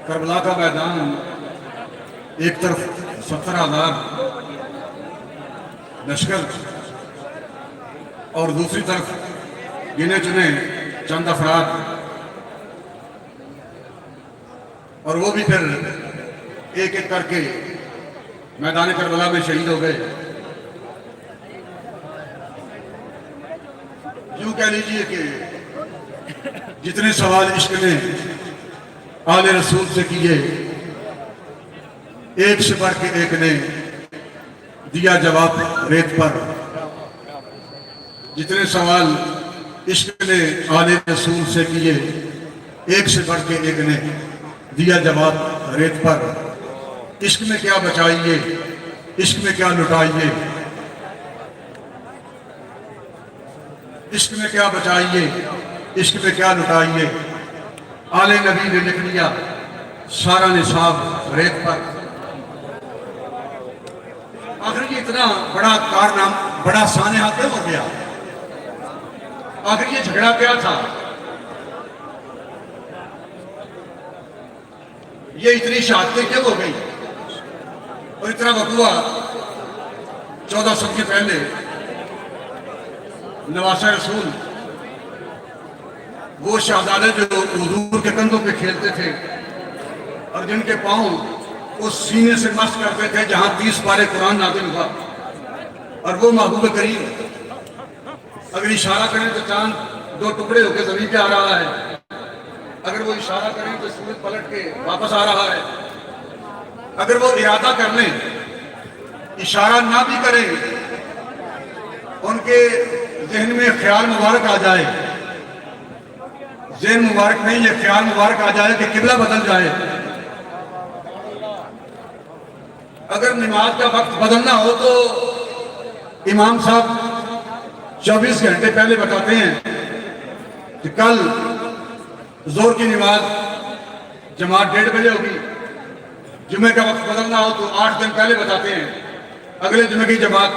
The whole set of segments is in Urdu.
کربلا کا میدان ایک طرف 70,000 لشکر اور دوسری طرف گنے چنے چند افراد، اور وہ بھی پھر ایک ایک کر کے میدان کربلا میں شہید ہو گئے۔ یوں کہہ لیجئے کہ جتنے سوال عشق نے آل رسول سے کیے، ایک سے بڑھ کے ایک نے دیا جواب ریت پر۔ جتنے سوال عشق نے آل رسول سے کیے، ایک سے بڑھ کے ایک نے دیا جواب ریت پر۔ عشق میں کیا بچائیے، عشق میں کیا لٹائیے، عشق میں کیا بچائیے، عشق میں کیا لٹائیے، آل نبی نے لکھ لیا سارا نصاب ریت پر۔ آخر یہ اتنا بڑا کارنامہ، بڑا سانحہ کیوں ہو گیا؟ آخر یہ جھگڑا کیا تھا؟ یہ اتنی شہادتیں کیوں ہو گئی؟ اور اتنا وقوع 14 صدی پہلے نواسہ رسول، وہ شہزادے جو حضور کے کندھوں پہ کھیلتے تھے اور جن کے پاؤں اس سینے سے مس کرتے تھے جہاں 30 پارے قرآن نازل ہوا، اور وہ محبوب کریم اگر اشارہ کریں تو چاند 2 ٹکڑے ہو کے زمین پہ آ رہا ہے، اگر وہ اشارہ کریں تو سورج پلٹ کے واپس آ رہا ہے، اگر وہ ارادہ کر لیں، اشارہ نہ بھی کریں، ان کے ذہن میں خیال مبارک آ جائے، ذہن مبارک نہیں، یہ خیال مبارک آ جائے کہ قبلہ بدل جائے، اگر نماز کا وقت بدلنا ہو تو امام صاحب 24 گھنٹے پہلے بتاتے ہیں کہ کل ظہر کی نماز جماعت 1:30 بجے ہوگی، جمعہ کا وقت بدلنا ہو تو 8 دن پہلے بتاتے ہیں اگلے جمعہ کی جماعت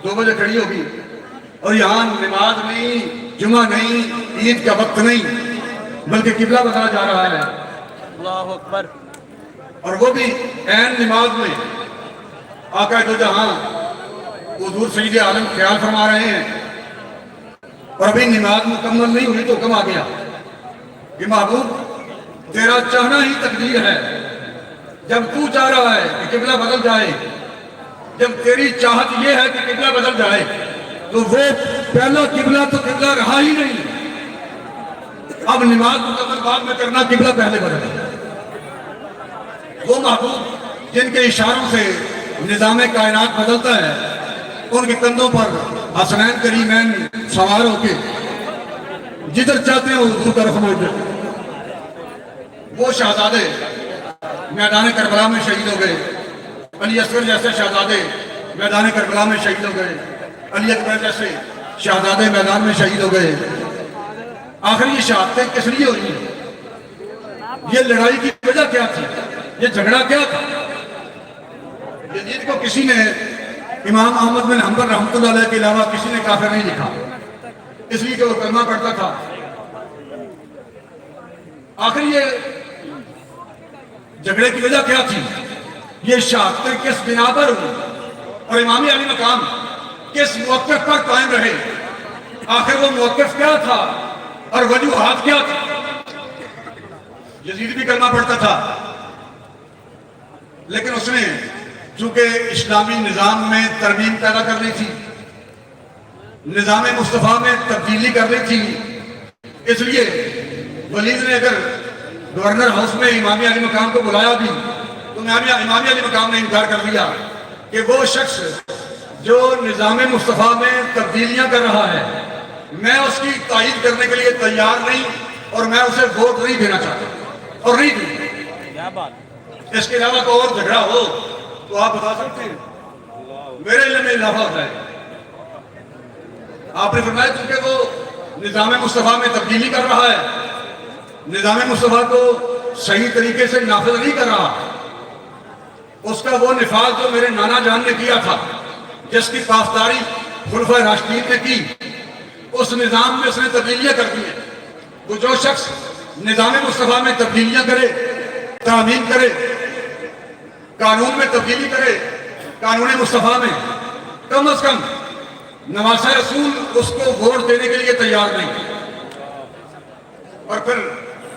2 بجے کھڑی ہوگی، اور یہاں نماز نہیں، جمعہ نہیں، عید کا وقت نہیں، بلکہ قبلہ بدلا جا رہا ہے۔ اللہ اکبر۔ اور وہ بھی عین نماز میں آقا دو جہاں حضور سید عالم خیال فرما رہے ہیں، اور ابھی نماز مکمل نہیں ہوئی تو حکم آ گیا کہ محبوب تیرا چاہنا ہی تقدیر ہے، جب تو چاہ رہا ہے کہ قبلہ بدل جائے، جب تیری چاہت یہ ہے کہ قبلہ بدل جائے، تو وہ پہلا قبلہ تو قبلہ رہا ہی نہیں، اب نماز مکمل بعد میں کرنا، قبلہ پہلے بدل۔ وہ محبوب جن کے اشاروں سے نظام کائنات بدلتا ہے، ان کے کندھوں پر حسنین کریمین سوار ہو کے جدھر چاہتے ہیں حضور کا رخ موڑتے ہیں۔ وہ شہزادے میدان کربلا میں شہید ہو گئے، علی اصغر جیسے شہزادے میدان کربلا میں شہید ہو گئے، علی اکبر جیسے شہزادے میدان میں شہید ہو گئے۔ آخر یہ شہادتیں کس لیے ہوئی ہیں؟ یہ لڑائی کی وجہ کیا تھی؟ یہ جھگڑا کیا تھا؟ یزید کو کسی نے امام احمد بن حنبل رحمۃ اللہ علیہ کے علاوہ کسی نے کافر نہیں لکھا، اس لیے کہ وہ کلمہ پڑھتا تھا۔ آخر یہ جھگڑے کی وجہ کیا تھی؟ یہ شہادتیں کس بنا پر ہوئی اور امام علی مقام کس موقف پر قائم رہے؟ آخر وہ موقف کیا تھا اور وجوہات کیا تھی؟ یزید بھی کلمہ پڑھتا تھا، لیکن اس نے چونکہ اسلامی نظام میں ترمیم پیدا کرنی تھی، نظام مصطفیٰ میں تبدیلی کرنی تھی، اس لیے ولید نے اگر گورنر ہاؤس میں امام علی مقام کو بلایا بھی تو امام علی مقام نے انکار کر دیا کہ وہ شخص جو نظام مصطفیٰ میں تبدیلیاں کر رہا ہے، میں اس کی تائید کرنے کے لیے تیار نہیں، اور میں اسے ووٹ نہیں دینا چاہتا، اور نہیں دوں۔ کیا بات؟ اس کے علاوہ کوئی اور جھگڑا ہو تو آپ بتا سکتے ہیں؟ میرے علم میں اضافہ ہوتا ہے۔ آپ نے فرمایا چونکہ وہ نظام مصطفیٰ میں تبدیلی کر رہا ہے، نظام مصطفیٰ کو صحیح طریقے سے نافذ نہیں کر رہا، اس کا وہ نفاذ جو میرے نانا جان نے کیا تھا، جس کی پاسداری خلفائے راشدین نے کی، اس نظام میں اس نے تبدیلیاں کر دی ہیں، تو جو شخص نظام مصطفیٰ میں تبدیلیاں کرے، تعمیم کرے، قانون میں تبدیلی کرے، قانون مصطفیٰ میں، کم از کم نواسہ رسول اس کو ووٹ دینے کے لیے تیار نہیں. اور پھر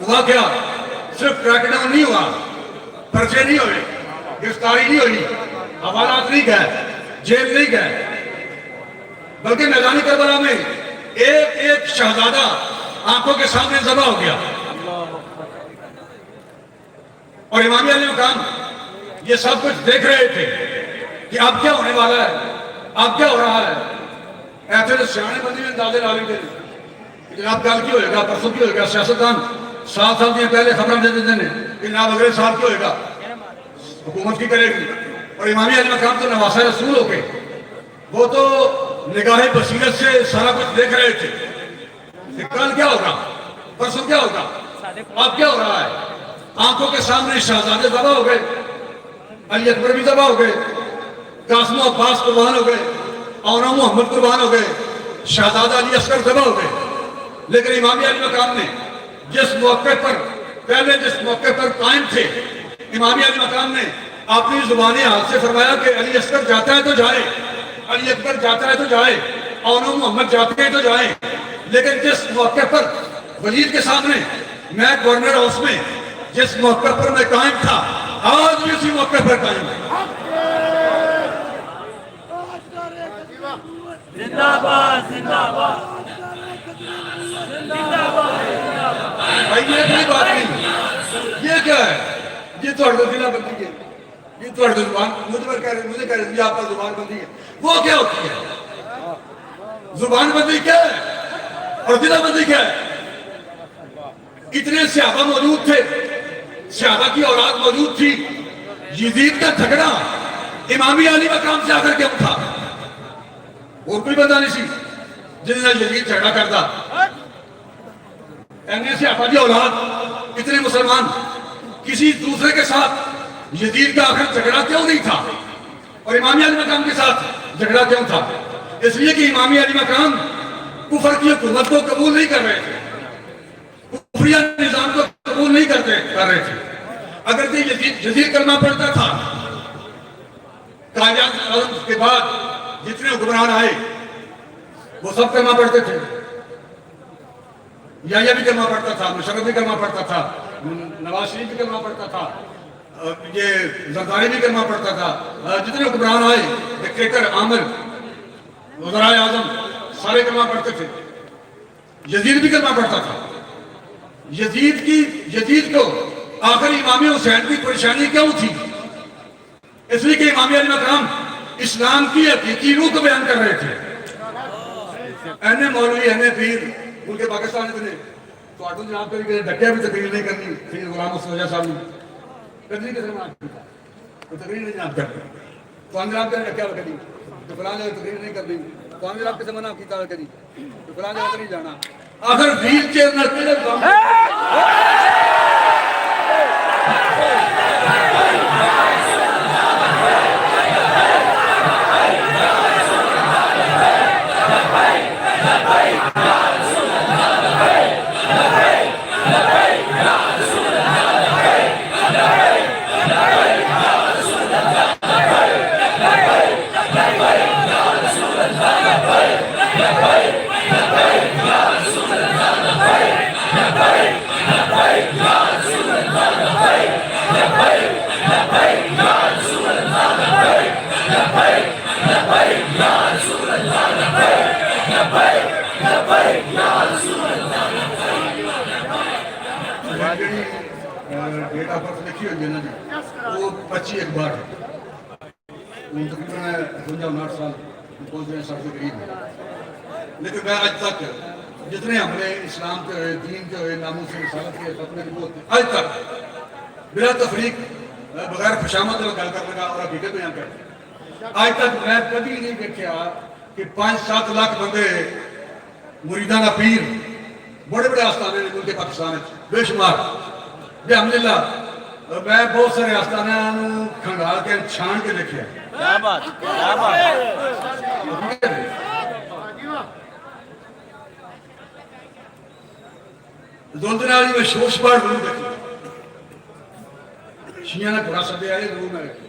ہوا کیا؟ صرف کریک ڈاؤن نہیں ہوا، پرچے نہیں ہوئے، گرفتاری نہیں ہوئی، حوالات نہیں گئے، جیل نہیں گئے، بلکہ میدان کربلا میں ایک ایک شہزادہ آنکھوں کے سامنے ذبح ہو گیا. اور امام علی مقام یہ سب کچھ دیکھ رہے تھے کہ اب کیا ہونے والا ہے، اب کیا ہو رہا ہے. ایسے تو سیانے بندی میں اندازے ڈالیں گے کہ جناب کل کی ہوئے گا، پرسوں کی ہوئے گا. سیاستدان 7 سال دیا پہلے خبریں دے دیتے ہیں کہ جناب اگلے سال کی ہوئے گا، حکومت کی کرے گی. اور امام علی مقام تو نواسہ رسول ہو کے وہ تو نگاہ بصیرت سے سارا کچھ دیکھ رہے تھے کہ کل کیا ہوگا، پرسوں کیا ہوگا، اب کیا ہو رہا ہے. آنکھوں کے سامنے شہزادے ذبح ہو گئے، علی اکبر بھی ذبح ہو گئے، قاسم و عباس قربان ہو گئے، اور محمد قربان ہو گئے، شہزادہ علی اصغر ذبح ہو گئے. لیکن امام علی مقام نے جس موقع پر پہلے جس موقع پر قائم تھے، امام علی مقام نے اپنی زبان حال سے فرمایا کہ علی اصغر جاتا ہے تو جائے، علی اکبر جاتا ہے تو جائے، اور محمد جاتے ہیں تو جائیں. لیکن جس موقع پر وزیر کے سامنے میں گورنر ہاؤس میں جس موقع پر میں قائم تھا، آج بھی اسی موقع پر قائم ہے. زندہ باد، زندہ باد، بھائی یہ کوئی بات نہیں. یہ کیا ہے؟ یہ تو خلا بندی ہے، یہ تو زبان مجھے کہہ رہے ہیں آپ کا زبان بندی ہے. وہ کیا ہوتی ہے؟ زبان بندی کیا ہے اور خلا بندی کیا ہے؟ اتنے صحابہ موجود تھے، صحابہ کی اولاد موجود تھی. یزید کا جھگڑا امام علی مقام سے آ کر کیوں تھا؟ اور کوئی بندہ نہیں سی جن سے یزید جھگڑا کرتا. اینے صحابہ کی اولاد اتنے مسلمان کسی دوسرے کے ساتھ یزید کا آخر جھگڑا کیوں نہیں تھا اور امام علی مقام کے ساتھ جھگڑا کیوں تھا؟ اس لیے کہ امام علی مقام کفر کی حکومت کو قبول نہیں کر رہے تھے، کفریہ نظام کو قبول نہیں کر رہے تھے. اگر یزید کلمہ پڑھتا تھا، قائد اعظم کے بعد جتنے حکمران آئے وہ سب کلمہ پڑھتے تھے. یحییٰ بھی کلمہ پڑھتا تھا، مشرف بھی کلمہ پڑھتا تھا، نواز شریف بھی کلمہ پڑھتا تھا، یہ زرداری بھی کلمہ پڑھتا تھا. جتنے حکمران آئے، ڈکٹیٹر، عامر، وزرائے اعظم سارے کلمہ پڑھتے تھے. یزید بھی کلمہ پڑھتا تھا. یزید کو آخر امام حسین کی پریشانی کیوں تھی؟ اس لیے کہ امام علی مقام اسلام کی حقیقی روح کو بیان کر رہے تھے. اینے مولوی، اینے پیر ملک پاکستان نے تو آٹو جناب کری ڈکیا بھی تقریر نہیں کرنی. سید غلام مصطفیٰ صاحب نے کدری کس نے تو تقریر نہیں جناب کرتے تو جناب کرنے ڈکیا کری تو فلاں جگہ تقریر نہیں کرنی تو جناب کسے منع کیتا کری تو فلاں جگہ نہیں جانا. آخر ویل چیئر نہ ڈیٹ آف برتھ لکھی ہوئی ہے نا جی، وہ 25 اخبار ہے. تقریباً 59 سال پہنچ رہے ہیں 60 کے قریب. لیکن میں آج تک جتنے ہم نے اسلام کے ہوئے، دین کے ہوئے، ناموس رسالت کے ختم نبوت آج تک بلا تفریق بغیر خوشامد میں گل کر لگا اور حقیقت بیان کر. آج تک میں کبھی نہیں دیکھا کہ 5-7 لاکھ بندے مریدان پیر بڑے بڑے آستانے نے ملک پاکستان بے شمار الحمدللہ. میں بہت سارے آستانے کھنگال کے چھان کے دیکھے. کیا بات، کیا بات. زلزلہ علی میں شوش پاڑ ضرور دیکھی شیعہ نے پورا سدے آئے ضرور میں دیکھی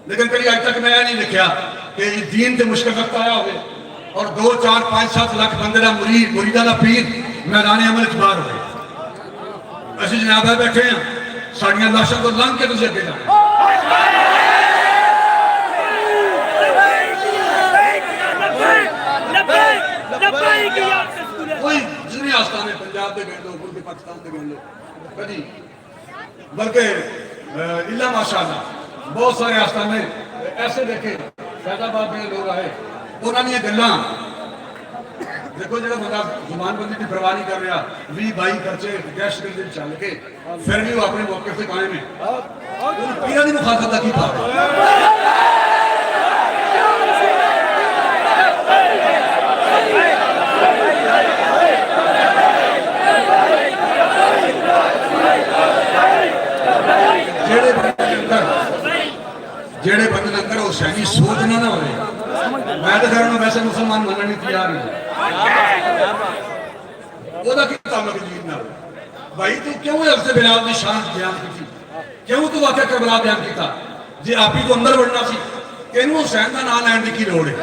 لیکن کبھی آج تک میں نہیں دیکھا کہ دین تے مشکل وقت آیا ہوئے اور 2 4 5 7 لاکھ بندے دا مریدہ دا پیر میدان عمل اچبار ہوئے ایسی جناب ہے بیٹھے ہیں ساڑیاں لاشوں کو لنگ کے تجھے اگے جانا کوئی جنہیں آستانے پنجاب دے گئے لو ملک پاکستان دے گئے لو کدی بلکہ اللہ ماشاءاللہ بہت سارے آستانے ایسے دیکھے فیض آباد میں لوگ آئے انہوں نے یہ گلاں دیکھو جگہ بندہ زمان بندی کی پرواہ نہیں کر رہا 20-22 خرچے گیس کے دن چل کے پھر بھی وہ اپنے موقع سے قائم ہے ان پیرہ دی مخاطبہ کی پا جیڑے بندے اندر حسینی سوچ نہ ہوئے میں تو کہہ ویسے مسلمان ماننے نہیں تیار نہیں وہ دا کی تعلق جیت نہ ہوئے بھائی تو کیوں ہے حضرت بلال نے شان بیان کی تھی کیوں تو واقعہ کربلا بیان کی تھا جی آپ ہی تو اندر بڑھنا سی کہ انہوں حسین کا نام لینے کی لوڑ ہے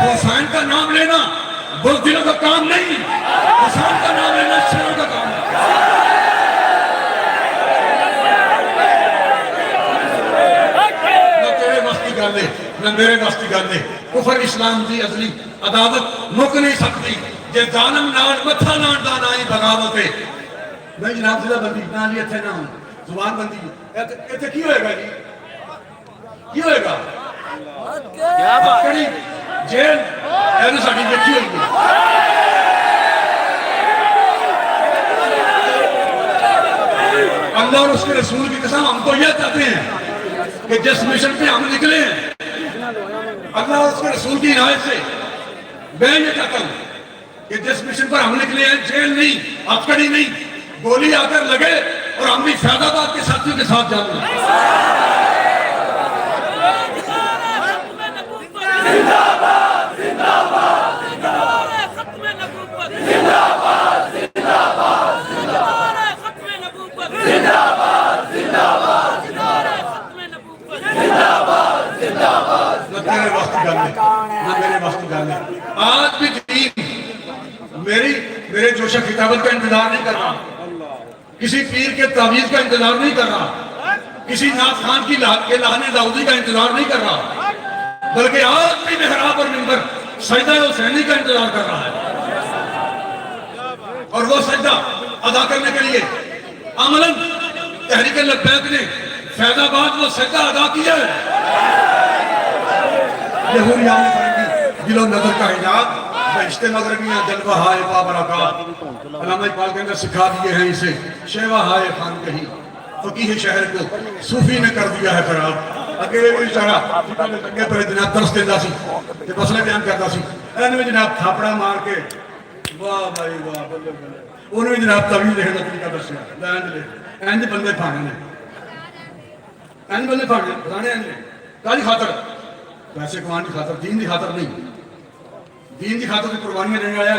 حسین کا نام لینا بزدلوں کا کام نہیں حسین کا نام لینا شروں کا کام ہے نہ میرے واسطی گل ہے کفر اسلام دی ازلی عداوت مک نہیں سکتی جے ظالم نال متھا نال دان آئی بغاوت ہے میں جناب ضلع بندی نہ لیے تھے نہ ہوں زبان بندی ایتھے کی ہوئے گا جی کی ہوئے گا کیا بات کری جیل ایسے ساڑی دیکھی ہوئی گی اللہ اور اس کے رسول کی قسم ہم تو یہ چاہتے ہیں کہ جس مشن پہ ہم نکلے ہیں اللہ اور اس کے رسول کی عنایت سے میں یہ کہتا ہوں کہ جس مشن پر ہم نکلے ہیں جیل نہیں ہتھکڑی نہیں گولی آ کر لگے اور ہم بھی فیض آباد کے ساتھیوں کے ساتھ جانا آج بھی دین میرے جوش خطابت کا انتظار نہیں کر رہا کسی پیر کے تعویذ کا انتظار نہیں کر رہا کسی نعت خان کی لہن داؤدی کا انتظار نہیں کر رہا بلکہ آج بھی محراب اور منبر سجدہ حسینی کا انتظار کر رہا ہے اور وہ سجدہ ادا کرنے کے لیے عملاً تحریک لبیک نے فیض آباد وہ سجدہ ادا کیا ہے یہودیان فرنگی دل و نظر کا حجاب بہشت مغربیاں جلوہ ہائے بابرکات علامہ اقبال کے اندر سکھا دیے ہیں اسے شیوہ ہائے خان کہیں فقیہ شہر کو صوفی نے کر دیا ہے خراب اکیلے بھی اشارہ لگے پر جناب درست دیندہ سی کہ مسئلہ بیان کرتا سی اینڈ میں جناب تھاپڑا مار کے واہ بھائی واہ بلے بلے انہوں نے جناب طویل لکھنے کا طریقہ دسیا اینڈ بندے پھانے نے اینڈ بندے پھانے کالی خاطر پیسے کمان کی خاطر دین کی خاطر نہیں دین کی خاطر کی قربانیاں دینے آیا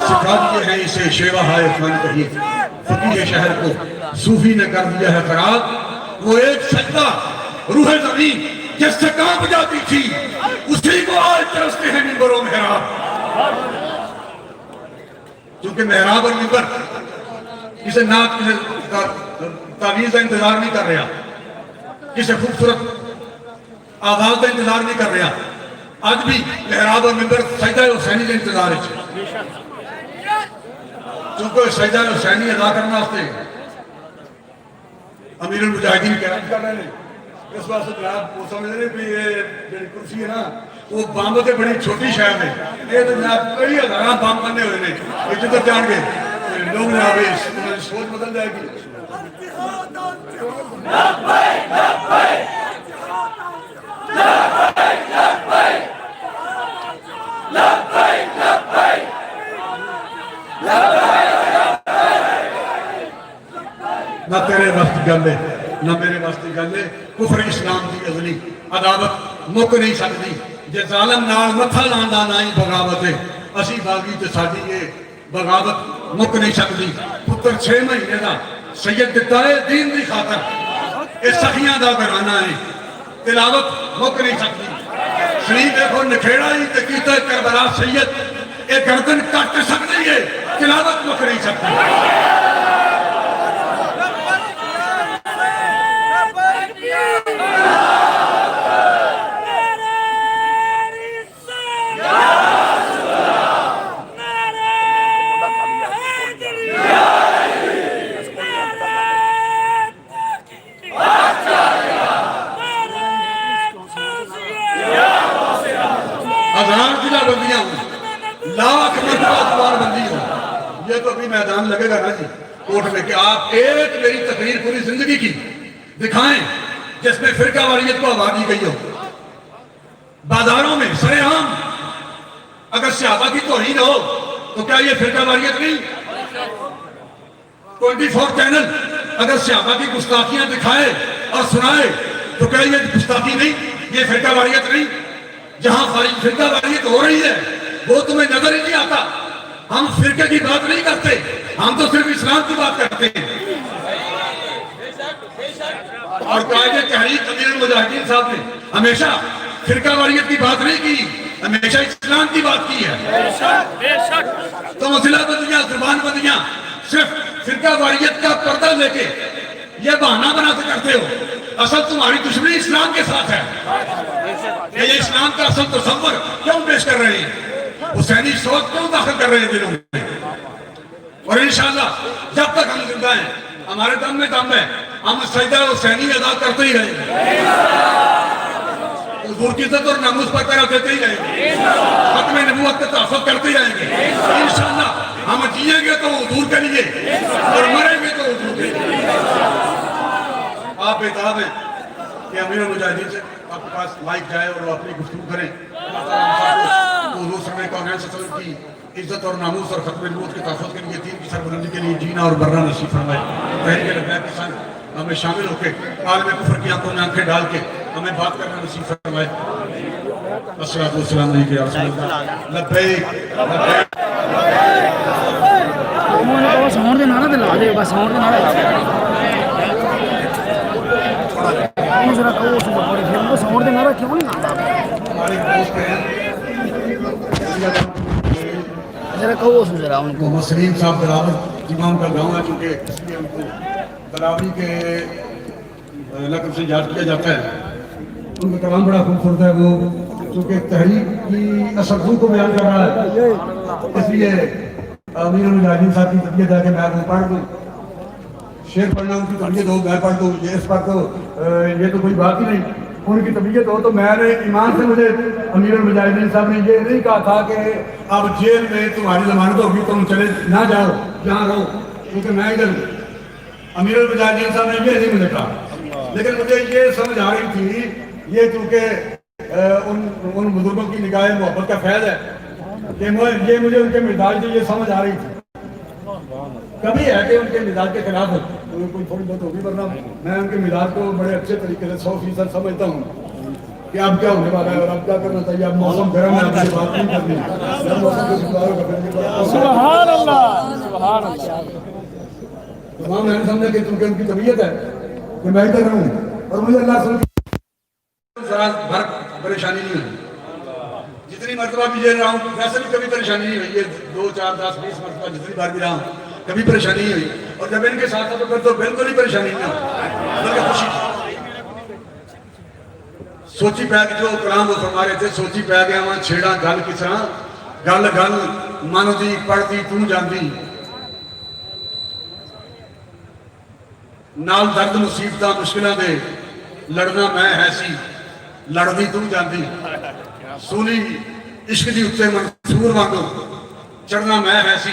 سکھا دیے ہیں اسے شیوہ ہائے خان کہیں فقیہ شہر کو صوفی نے کر دیا ہے خراب وہ ایک سجدہ روح زمین جس سے کانپ جاتی تھی اسی کو آج ترستے ہیں منبر و محراب چونکہ محراب اور منبر کسی نعت کسی تعویذ کا انتظار نہیں کر رہا کسی خوبصورت آواز کا انتظار نہیں کر رہا آج بھی محراب اور منبر سجدہ حسینی کا انتظار ہے چونکہ سجدہ حسینی ادا کرنا ہوتے امیر المجاہدین قیادت کر رہے ہیں اس واسطے جناب وہ سمجھ رہے بھی یہ جو کرسی ہے نا وہ بامب سے بڑی چھوٹی شہر ہے یہ تو جناب کئی ہزارہ بام بننے ہوئے ہیں یہ جدھر جان گے لوگ ناویس تمہاری سوچ بدل جائے گی. نہ تیرے وقت گل ہے نہ میرے وقت گل ہے. کفر اسلام کی ازلی عداوت مک نہیں سکتی. جے ظالم نال متھا لاندہ نہ ہی بغاوت ہے. اسی باغی تے ساڈی یہ بغاوت مک نہیں سکتی. پتر 6 مہینے دا سید دتا ہے دین دی خاطر. یہ سخیاں دا گھرانہ ہے. تلاوت مک نہیں سکتی. شریف دیکھو نکھیڑا ہی تے کیتا ہے کربلا سید. یہ گردن کٹ سکتی ہے. تلاوت مک نہیں سکتی. بندیاں ہوں لاکھ مرتبہ دوار بندی ہوں. یہ تو ابھی میدان لگے گا نا جی کوٹ میں کہ آپ ایک میری تقریر پوری زندگی کی دکھائیں جس میں فرقہ واریت کو آباد دی گئی ہو. بازاروں میں سرے عام اگر صحابہ کی توہین ہو تو کیا یہ فرقہ واریت نہیں؟ 24 چینل اگر صحابہ کی گستاخیاں دکھائے اور سنائے تو کیا یہ گستاخی نہیں؟ یہ فرقہ واریت نہیں؟ جہاں فرقہ واریت ہو رہی ہے وہ تمہیں نظر ہی نہیں آتا. ہم فرقے کی بات نہیں کرتے, ہم تو صرف اسلام کی بات کرتے ہیں. اور قائد تحریک امیر المجاہدین صاحب نے ہمیشہ فرقہ واریت کی بات نہیں کی, ہمیشہ اسلام کی بات کی ہے. تم اصلہ بدیاں زبان بدیاں صرف فرقہ واریت کا پردہ لے کے یہ بہانہ بناتے کرتے ہو. اصل تمہاری دشمنی اسلام کے ساتھ ہے. یہ اسلام کا اصل تصور کیوں پیش کر رہے ہیں؟ حسینی سوچ کیوں داخل کر رہے ہیں دلوں میں؟ اور انشاءاللہ جب تک ہم زندہ ہیں ہمارے دم میں دم ہے, ہم سجدہ حسینی ادا کرتے ہی رہیں گے. حضور کی عزت اور ناموس پر پیرا دیتے ہی رہیں گے. ختم نبوت کا تحفظ کرتے ہی رہیں گے. انشاءاللہ ہم جیئیں گے تو حضور کے لیے اور مریں گے تو حضور کے لیے. آپ اعتراض ہیں کہ امیر المجاہدین سے آپ کے پاس مائک جائے اور وہ اپنی گفتگو کریں. حضور صلی اللہ علیہ وسلم کی عزت اور ناموس اور ختم نبوت کے تحفظ کے لیے, دین کی سربلندی کے لیے جینا اور مرنا نصیب فرمائے. پہل کے لبیک کے ساتھ ہمیں شامل ہو کے عالم کفر کی آنکھوں میں آنکھیں ڈال کے ہمیں بات کرنا نصیب فرمائے. الصلوۃ والسلام علیکم یا رسول اللہ. لبیک لبیک. ساؤنڈ دے نعرہ تے لا دے, بس ساؤنڈ دے نعرہ ذرا کہو ساؤنڈ دے نعرہ کیوں نہیں آتا؟ ہمارے دوست ہیں ذرا کہو ذرا ان کو. محمد سلیم صاحب دلاور امام کا گاؤں ہے چونکہ اس لیے ان کو دلاوی کے لقب سے یاد کیا جاتا ہے. ان کا کلام بڑا خوبصورت ہے. وہ چونکہ تحریک کی اثر کو بیان کر رہا ہے اس لیے امیر المجاہدین صاحب کی طبیعت ہے کہ میں وہ پڑھ دوں, شعر پڑھنا ان کی طبیعت ہو میں پڑھ دوں, یہ اس پر تو یہ تو کوئی بات ہی نہیں. ان کی طبیعت ہو تو میں نے ایمان سے مجھے امیر المجاہدین صاحب نے یہ نہیں کہا تھا کہ اب جیل میں تمہاری ضمانت ہوگی تم چلے نہ جاؤ جہاں رہو, کیونکہ میں ادھر ہوں. امیر المجاہدین صاحب نے یہ نہیں مجھے کہا, لیکن مجھے یہ سمجھ آ رہی تھی یہ چونکہ ان بزرگوں کی نگاہ محبت کا فیض ہے کہ یہ مجھے ان کے مزاج سے یہ سمجھ آ رہی تھی. کبھی ہے کہ ان کے مزاج کے خلاف کوئی تھوڑی بہت ہوگی, ورنہ میں ان کے مزاج کو بڑے اچھے طریقے سے 100% سمجھتا ہوں کہ اب کیا ہونے والا ہے اور اب کیا کرنا چاہیے. اب موسم گرم ہے, اب سے بات نہیں کرنی. سبحان اللہ سبحان اللہ. تمام میں نے سمجھا کہ چونکہ ان کی طبیعت ہے کہ میں ادھر رہوں اور مجھے اللہ سے ذرا بھر پریشانی نہیں ہوئی. جتنی مرتبہ بھی جیل رہا ہوں ویسے بھی کبھی پریشانی نہیں ہوئی. یہ 2 4 10 20 مرتبہ جتنی بار بھی رہا ہوں کبھی پریشانی نہیں ہوئی. اور جب ان کے ساتھ تھا تو بالکل ہی پریشانی نہیں ہوئی, بلکہ خوشی. سوچی پہ کہ جو کلام وہ فرما رہے تھے, سوچی پہ گیا وہاں چھیڑا گل کس طرح گل گل من دی پڑھتی تو جاندی نال درد مصیبتاں مشکلاں دے لڑنا میں ہے سی لڑدی تو جاندی سونی عشق دی اتنے منصور وانگو چڑھنا میں ہے سی